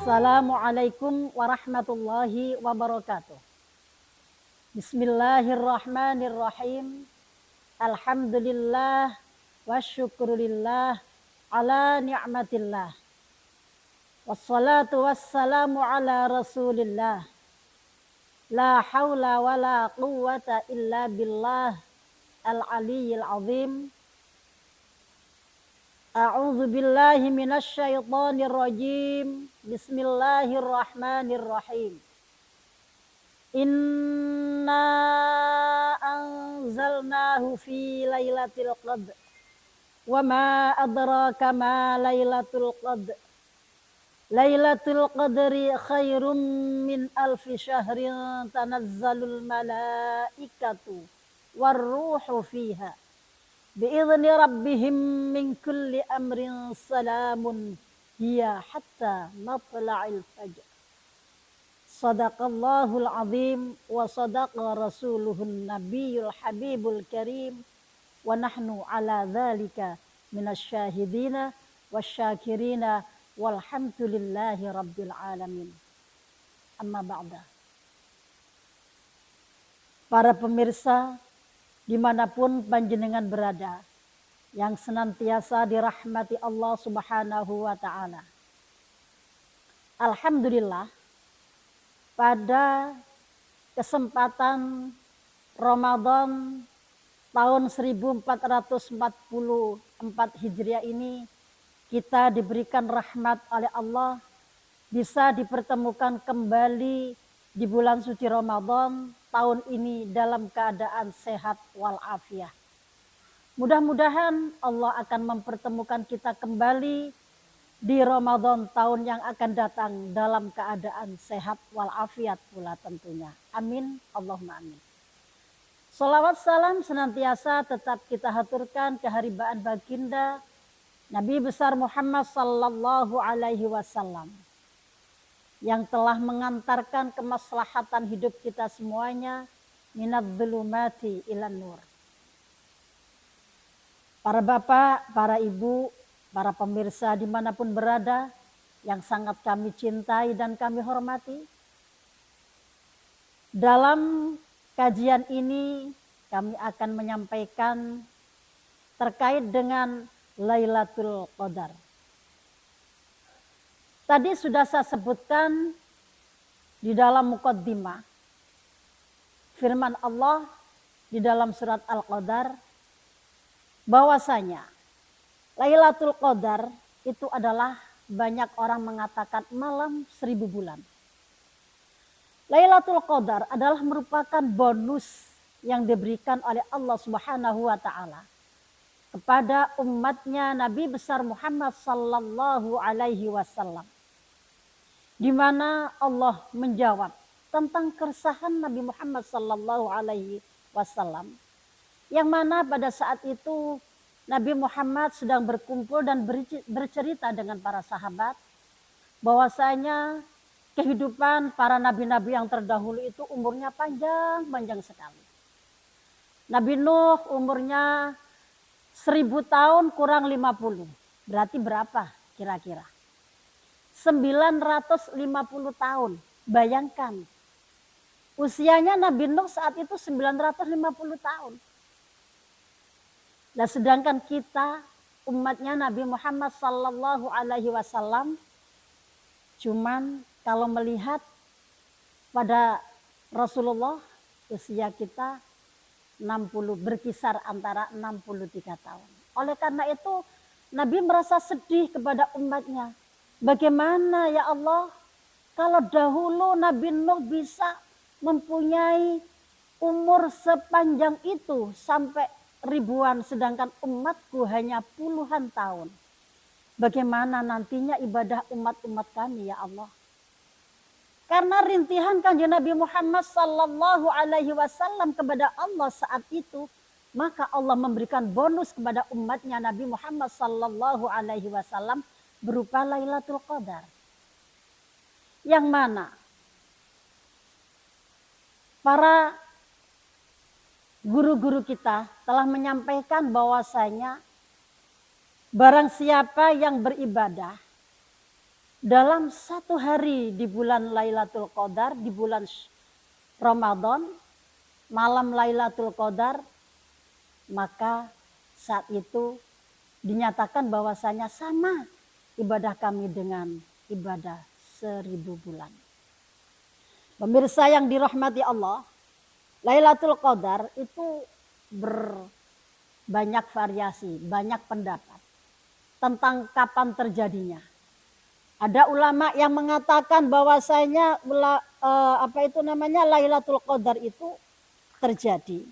Assalamualaikum warahmatullahi wabarakatuh. Bismillahirrahmanirrahim. Alhamdulillah wa syukurillah ala ni'matillah. Wassalatu wassalamu ala rasulillah. La hawla wa la quwwata illa billah al-aliyyil azim. A'udzu billahi minasy syaithanir rajim. Bismillahirrahmanirrahim. Inna anzalnahu fi lailatul qadr. Wa ma adraka ma lailatul qadr. Lailatul qadri khairum min alfi syahrin tanazzalul malaikatu warruhu fiha. Bi'izni rabbihim min kulli amrin salamun hiya hatta matla'il fajr. Sadaqallahul azim wa sadaqa rasuluhun nabiyul habibul karim wa nahnu ala dhalika minasyahidina wasyakirina walhamdulillahi rabbil alamin. Amma ba'da. Para pemirsa dimanapun panjenengan berada, yang senantiasa dirahmati Allah Subhanahu wa ta'ala. Alhamdulillah, pada kesempatan Ramadan tahun 1444 Hijriah ini, kita diberikan rahmat oleh Allah, bisa dipertemukan kembali di bulan suci Ramadan tahun ini dalam keadaan sehat walafiat. Mudah-mudahan Allah akan mempertemukan kita kembali di Ramadan tahun yang akan datang dalam keadaan sehat walafiat pula tentunya. Amin, Allahumma amin. Salawat salam senantiasa tetap kita haturkan keharibaan baginda Nabi besar Muhammad sallallahu alaihi wasallam, yang telah mengantarkan kemaslahatan hidup kita semuanya minadz-dzulumati ilan nur. Para bapak, para ibu, para pemirsa dimanapun berada, yang sangat kami cintai dan kami hormati, dalam kajian ini kami akan menyampaikan terkait dengan Lailatul Qadar. Tadi sudah saya sebutkan di dalam muqaddimah firman Allah di dalam surat Al-Qadar bahwasanya Lailatul Qadar itu adalah banyak orang mengatakan malam 1000 bulan. Lailatul Qadar adalah merupakan bonus yang diberikan oleh Allah Subhanahu wa ta'ala kepada umatnya Nabi besar Muhammad sallallahu alaihi wasallam, di mana Allah menjawab tentang keresahan Nabi Muhammad sallallahu alaihi wasallam, yang mana pada saat itu Nabi Muhammad sedang berkumpul dan bercerita dengan para sahabat bahwasanya kehidupan para nabi-nabi yang terdahulu itu umurnya panjang sekali. Nabi Nuh umurnya 1000 tahun kurang 50. Berarti berapa kira-kira? 950 tahun. Bayangkan. Usianya Nabi Nuh saat itu 950 tahun. Nah, sedangkan kita umatnya Nabi Muhammad sallallahu alaihi wasallam cuman kalau melihat pada Rasulullah usia kita 60, berkisar antara 63 tahun. Oleh karena itu Nabi merasa sedih kepada umatnya. Bagaimana ya Allah kalau dahulu Nabi Nuh bisa mempunyai umur sepanjang itu sampai ribuan, sedangkan umatku hanya puluhan tahun. Bagaimana nantinya ibadah umat-umat kami ya Allah? Karena rintihan kanjeng Nabi Muhammad sallallahu alaihi wasallam kepada Allah saat itu, maka Allah memberikan bonus kepada umatnya Nabi Muhammad sallallahu alaihi wasallam berupa Lailatul Qadar. Yang mana para guru-guru kita telah menyampaikan bahwasanya barang siapa yang beribadah dalam satu hari di bulan Lailatul Qadar, di bulan Ramadan, malam Lailatul Qadar, maka saat itu dinyatakan bahwasanya sama ibadah kami dengan ibadah 1000 bulan. Pemirsa yang dirahmati Allah, Lailatul Qadar itu banyak variasi, banyak pendapat tentang kapan terjadinya. Ada ulama yang mengatakan bahwasanya Lailatul Qadar itu terjadi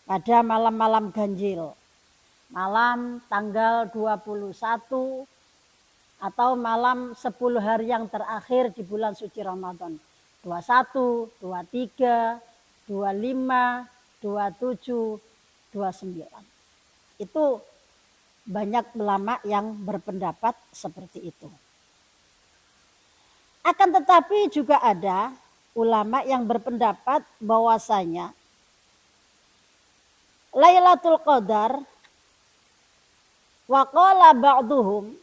pada malam-malam ganjil. Malam tanggal 21 atau malam 10 hari yang terakhir di bulan suci Ramadan. 21, 23, 25, 27, 29. Itu banyak ulama yang berpendapat seperti itu. Akan tetapi juga ada ulama yang berpendapat bahwasanya Lailatul Qadar wa qala ba'duhum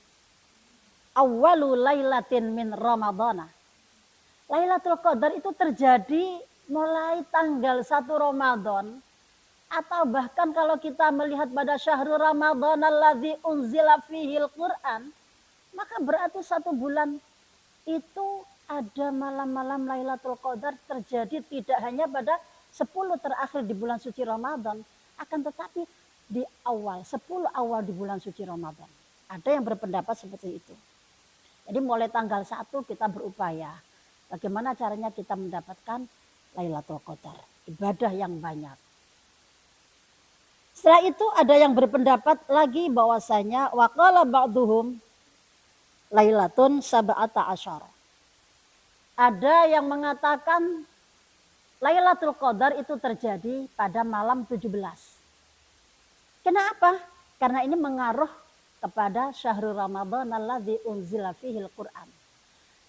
awwalu lailatin min Ramadana. Lailatul Qadar itu terjadi mulai tanggal 1 Ramadan, atau bahkan kalau kita melihat pada syahrul Ramadan allazi unzila fihil Quran, maka berarti 1 bulan itu ada malam-malam Lailatul Qadar terjadi tidak hanya pada 10 terakhir di bulan suci Ramadan, akan tetapi di awal 10 awal di bulan suci Ramadan. Ada yang berpendapat seperti itu. Jadi mulai tanggal 1 kita berupaya bagaimana caranya kita mendapatkan Lailatul Qadar, ibadah yang banyak. Setelah itu ada yang berpendapat lagi bahwasanya waqala ba'duhum Lailatun sab'ata asyara. Ada yang mengatakan Lailatul Qadar itu terjadi pada malam 17. Kenapa? Karena ini mengaruh kepada syahrul Ramadan alladzi unzila fihil Quran.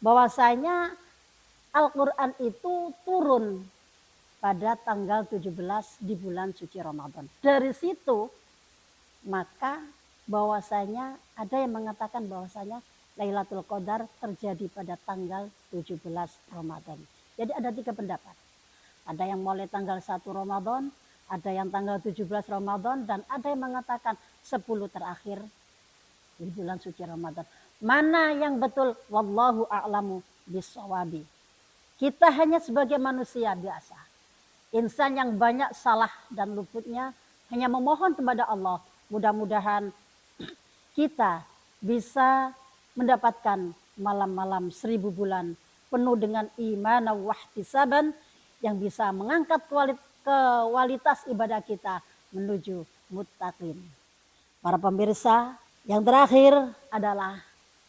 Bahwasanya Al-Quran itu turun pada tanggal 17 di bulan suci Ramadan. Dari situ maka bahwasanya ada yang mengatakan bahwasanya Lailatul Qadar terjadi pada tanggal 17 Ramadan. Jadi ada 3 pendapat. Ada yang mulai tanggal 1 Ramadan, ada yang tanggal 17 Ramadan, dan ada yang mengatakan 10 terakhir di bulan suci Ramadan. Mana yang betul? Wallahu a'lamu bishawabi. Kita hanya sebagai manusia biasa, insan yang banyak salah dan luputnya, hanya memohon kepada Allah. Mudah-mudahan kita bisa mendapatkan malam-malam 1000 bulan penuh dengan iman wa ihtisaban yang bisa mengangkat kualitas ibadah kita menuju muttaqin. Para pemirsa, yang terakhir adalah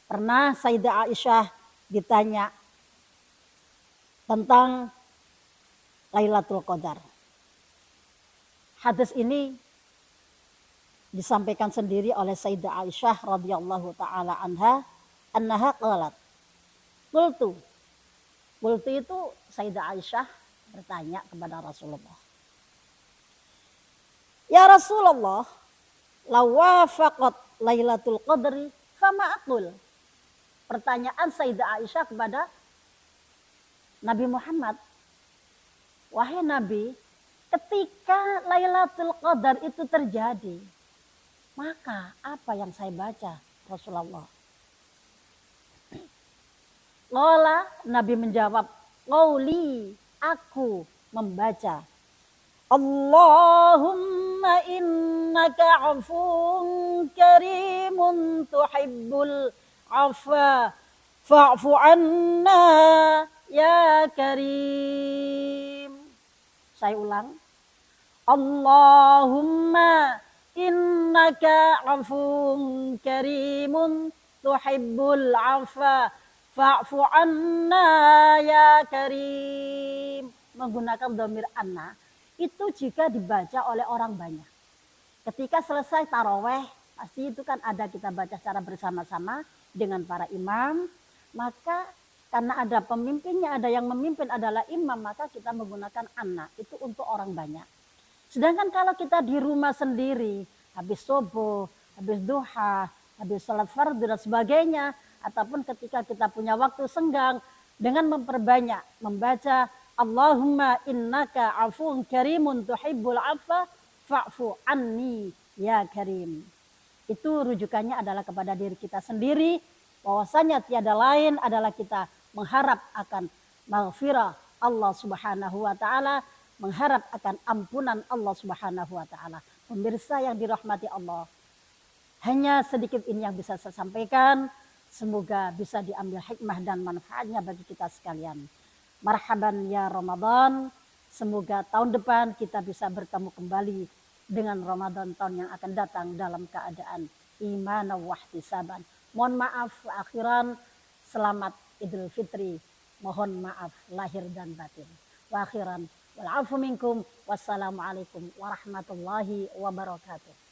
pernah Sayyidah Aisyah ditanya tentang Lailatul Qadar. Hadis ini disampaikan sendiri oleh Sayyidah Aisyah radhiyallahu taala annaha qalat. Qultu itu Sayyidah Aisyah bertanya kepada Rasulullah. Ya Rasulullah, law wafaqat Lailatul Qadri fama aqul. Pertanyaan Sayyidah Aisyah kepada Nabi Muhammad. Wahai Nabi, ketika Lailatul Qadar itu terjadi, maka apa yang saya baca Rasulullah? Qala, Nabi menjawab, qauli, aku membaca, Allahumma innaka afun karimun tuhibbul afwa fa'fu anna ya karim. Saya ulang. Allahumma innaka afun karimun tuhibbul afwa fa'fu anna ya karim. Menggunakan dhamir anna itu jika dibaca oleh orang banyak. Ketika selesai taraweh, pasti itu kan ada kita baca secara bersama-sama dengan para imam. Maka karena ada pemimpinnya, ada yang memimpin adalah imam, maka kita menggunakan anna. Itu untuk orang banyak. Sedangkan kalau kita di rumah sendiri, habis subuh, habis duha, habis salat fardu dan sebagainya, ataupun ketika kita punya waktu senggang dengan memperbanyak membaca Allahumma innaka afuun karimun tuhibbul afwa fa'fu anni ya karim. Itu rujukannya adalah kepada diri kita sendiri, bahwasanya tiada lain adalah kita mengharap akan maghfirah Allah Subhanahu wa taala, mengharap akan ampunan Allah Subhanahu wa taala. Pemirsa yang dirahmati Allah, hanya sedikit ini yang bisa saya sampaikan. Semoga bisa diambil hikmah dan manfaatnya bagi kita sekalian. Marhaban ya Ramadan. Semoga tahun depan kita bisa bertemu kembali dengan Ramadan tahun yang akan datang dalam keadaan iman wa ihtisaban. Mohon maaf akhiran. Selamat Idul Fitri. Mohon maaf lahir dan batin. Wa akhiran wal afu minkum. Wassalamualaikum warahmatullahi wabarakatuh.